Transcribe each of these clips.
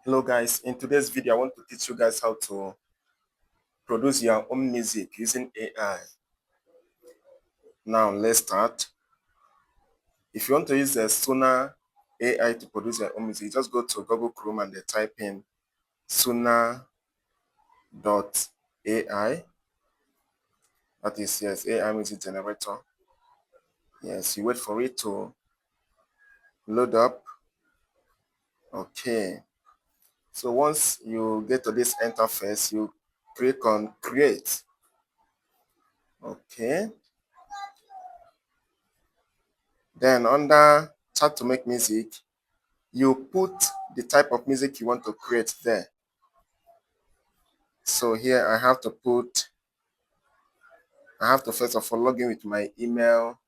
Hello guys, in today's video I want to teach you guys how to produce your own music using AI. Now let's start. If you want to use the suna.ai to produce your own music, just go to Google Chrome and type in suna.ai. That is, yes, AI music generator. Yes, you wait for it to load up. Okay, so once you get to this interface, you click on create. Okay, then under start to make music, you put the type of music you want to create there. So here I have to first of all log in with my email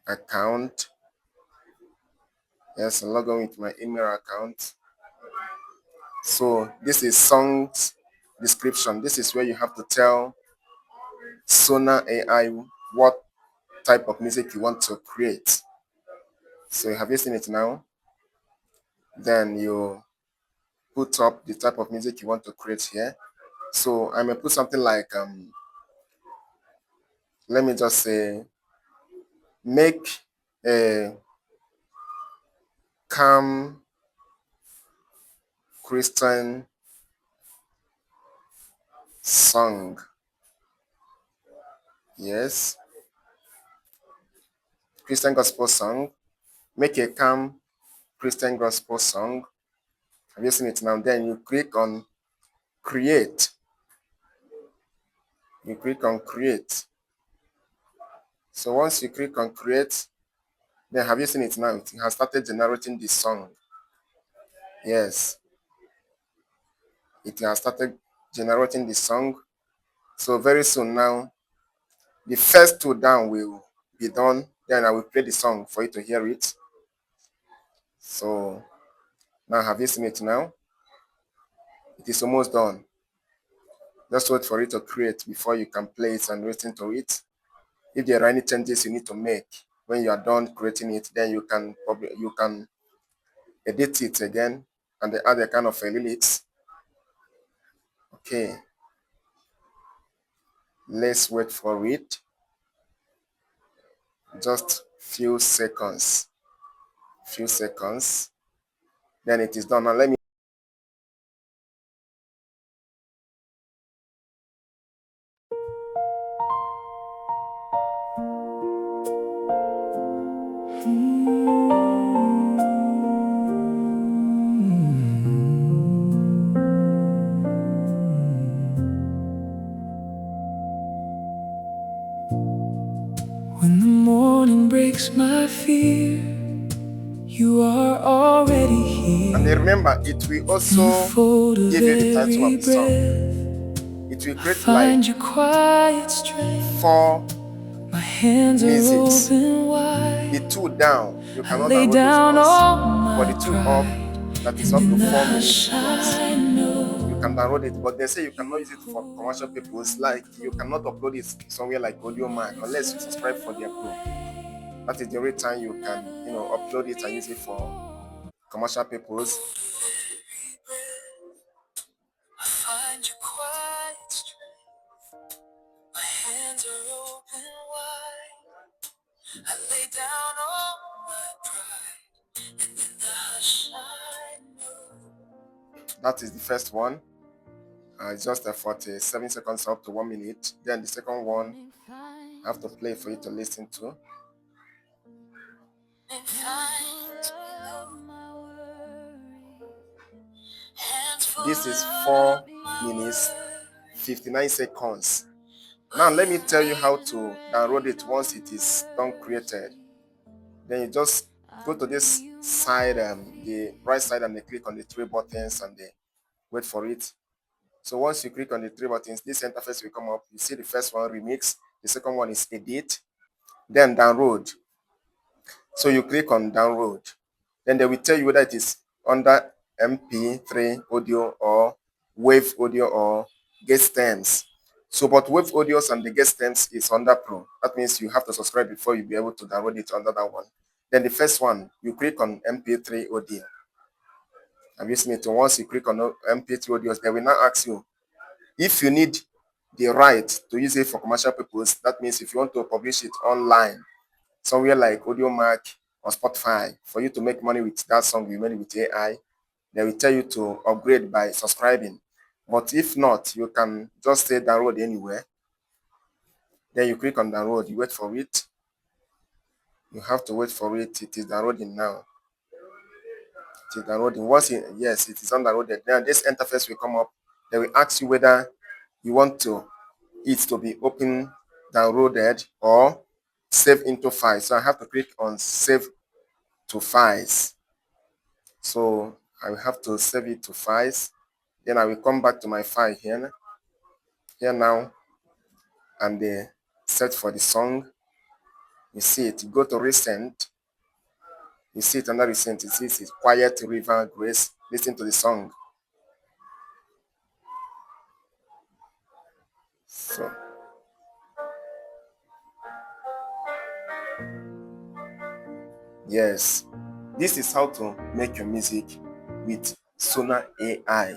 account. Yes, log in with my email account. So this is songs description. This is where you have to tell Suna.ai what type of music you want to create. So have you seen it now? Then you put up the type of music you want to create here. So I may put something like let me just say make a calm Christian song. Yes, Christian gospel song. Make a calm Christian gospel song. Have you seen it now? Then you click on create. You click on create. So once you click on create, then have you seen it now? It has started generating the song. Yes, it has started generating the song. So very soon now, the first two down will be done. Then I will play the song for you to hear it. So now have you seen it now? It is almost done. Just wait for it to create before you can play it and listen to it. If there are any changes you need to make when you are done creating it, then you can edit it again and add a kind of a lyrics. Okay, let's wait for it. Just few seconds. Few seconds. Then it is done. Now let me. When the morning breaks my fear, you are already here. And then remember, it will also give you the title of the song. It will create like Your quiet strength. 4 My hands musics. are open wide. The 2 down, you I cannot lay download down those all ones. But my the 2 up, pride, that is and up to in the 4 minutes hush plus. I know You can download it, but they say you cannot use it for commercial purposes. Like you cannot upload it somewhere like Audio Mac unless you subscribe for their pro. That is the only time you can, upload it and use it for commercial purposes. I find your quiet strength. My hands are open wide. I lay down all my pride, and in the hush I know. That is the first one. It's just a 47 seconds up to 1 minute. Then the second one, I have to play for you to listen to. This is 4 minutes 59 seconds. Now let me tell you how to download it once it is done created. Then you just go to this side, the right side, and then click on the 3 buttons and then wait for it. So once you click on the 3 buttons, this interface will come up. You see the first one, remix. The second one is edit. Then download. So you click on download. Then they will tell you whether it is under MP3 audio or wave audio or get stems. So but wave audios and the get stems is under pro. That means you have to subscribe before you'll be able to download it under that one. Then the first one, you click on MP3 audio. Have you seen it? Once you click on MP3 audios, they will now ask you if you need the right to use it for commercial purpose. That means if you want to publish it online, somewhere like AudioMac or Spotify, for you to make money with that song you made with AI, they will tell you to upgrade by subscribing. But if not, you can just say download anywhere. Then you click on download, you wait for it. You have to wait for it. It is downloading now. It is downloading. Yes, it is undownloaded. Then this interface will come up. They will ask you whether you want it to be open, downloaded, or save into files. So I have to click on save to files. So I will have to save it to files. Then I will come back to my file here now, and search for the song. You see it. Go to recent. You see it under recent. You see it. Quiet River Grace. Listen to the song. So yes, this is how to make your music with Suna AI.